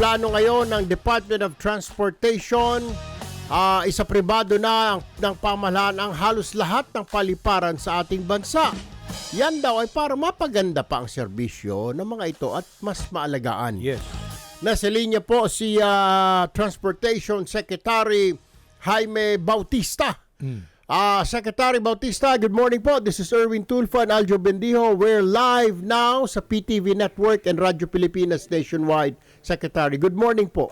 plano ngayon ng Department of Transportation, isa pribado na ng pamahalaan ang halos lahat ng paliparan sa ating bansa. Yan daw ay para mapaganda pa ang serbisyo ng mga ito at mas maalagaan. Yes. Nasa linya po si Transportation Secretary Jaime Bautista. Secretary Bautista, good morning po. This is Erwin Tulfo and Aljo Bendijo. We're live now sa PTV Network and Radyo Pilipinas nationwide. Secretary, good morning po.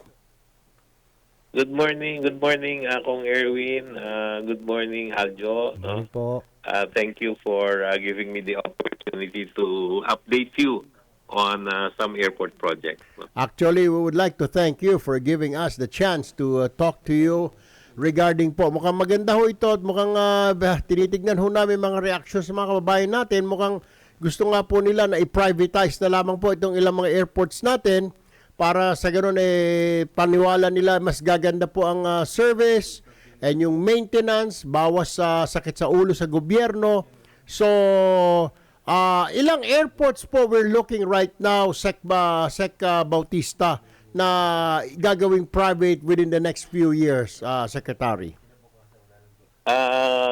Good morning, Kong Erwin. Good morning, Aljo. No? Po. Thank you for giving me the opportunity to update you on some airport projects. No? Actually, we would like to thank you for giving us the chance to talk to you regarding po. Mukhang maganda ho ito at mukhang tinitignan ho namin mga reaction sa mga kababayan natin. Mukhang gusto nga po nila na i-privatize na lamang po itong ilang mga airports natin para sa ganoon paniwala nila mas gaganda po ang service and yung maintenance, bawas sa sakit sa ulo sa gobyerno. So, ilang airports po we're looking right now, Sec Bautista, na gagawing private within the next few years, Secretary?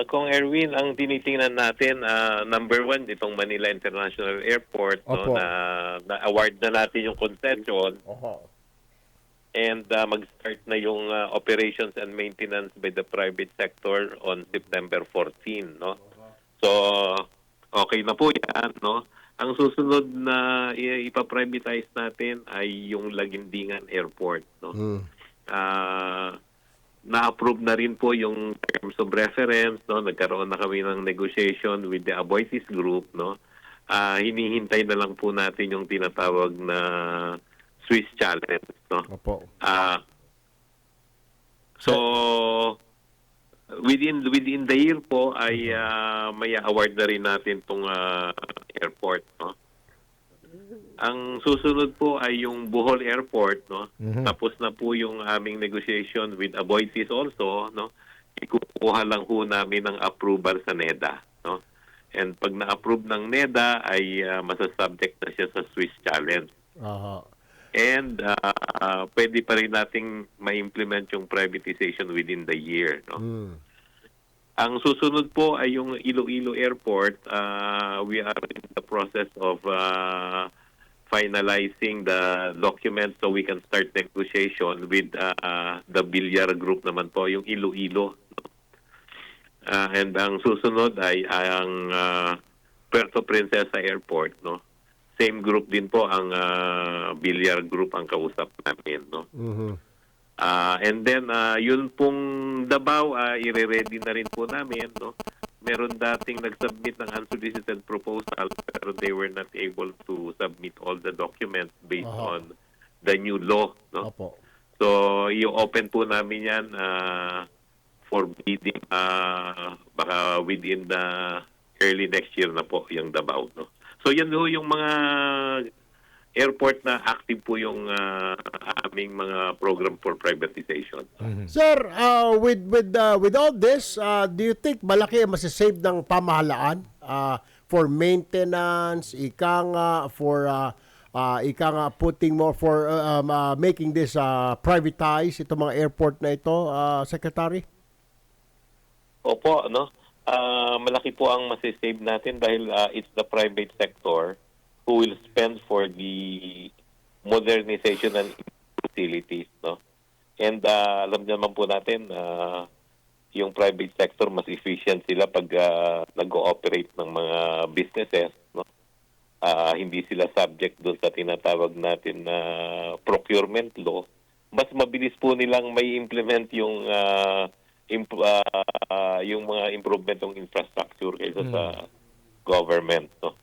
Kong Erwin, ang tinitingnan natin, number one, itong Manila International Airport, no, na award na natin yung concession. And mag-start na yung operations and maintenance by the private sector on September 14. No? So, okay na po yan. No? Ang susunod na ipaprivatize natin ay yung Laguindingan Airport. No? Na-approve na rin po yung terms of reference. No? Nagkaroon na kami ng negotiation with the Aboitiz Group. No? Hinihintay na lang po natin yung tinatawag na Swiss Challenge. No? So, within the year po ay may award na rin natin itong airport. No? Ang susunod po ay yung Bohol Airport. No? Tapos na po yung aming negotiation with Aboitiz also. No? Ikukuha lang po namin ng approval sa NEDA. No? And pag na-approve ng NEDA ay masasubject na siya sa Swiss Challenge. And pwede pa rin nating ma-implement yung privatization within the year. No? Ang susunod po ay yung Iloilo Airport. We are in the process of finalizing the documents so we can start negotiation with the Villar Group naman po, yung Iloilo. No? And ang susunod ay ang Puerto Princesa Airport. No? Same group din po ang Villar Group ang kausap namin. No? And then, yun pong Davao, i-ready na rin po namin. No? Meron dating nag-submit ng unsolicited proposal pero they were not able to submit all the documents based on the new law. No? So, i-open po namin yan for bidding baka within the early next year na po yung Davao. No? So, yan ho yung mga airport na active po yung aming mga program for privatization. Sir, with all this, do you think malaki ang masasave ng pamahalaan for maintenance, putting more for making this privatized itong mga airport na ito, Secretary? Opo, no? Malaki po ang masasave natin dahil it's the private sector who will spend for the modernization and facilities, no? And alam naman po natin, yung private sector mas efficient sila pag nag-ooperate ng mga businesses, no? Hindi sila subject doon sa tinatawag natin na procurement law. Mas mabilis po nilang may implement yung mga improvement ng infrastructure kaysa sa government, no?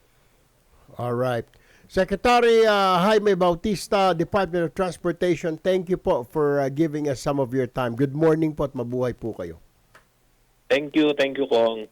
All right. Secretary Jaime Bautista, Department of Transportation, thank you po for giving us some of your time. Good morning po at mabuhay po kayo. Thank you, Kong.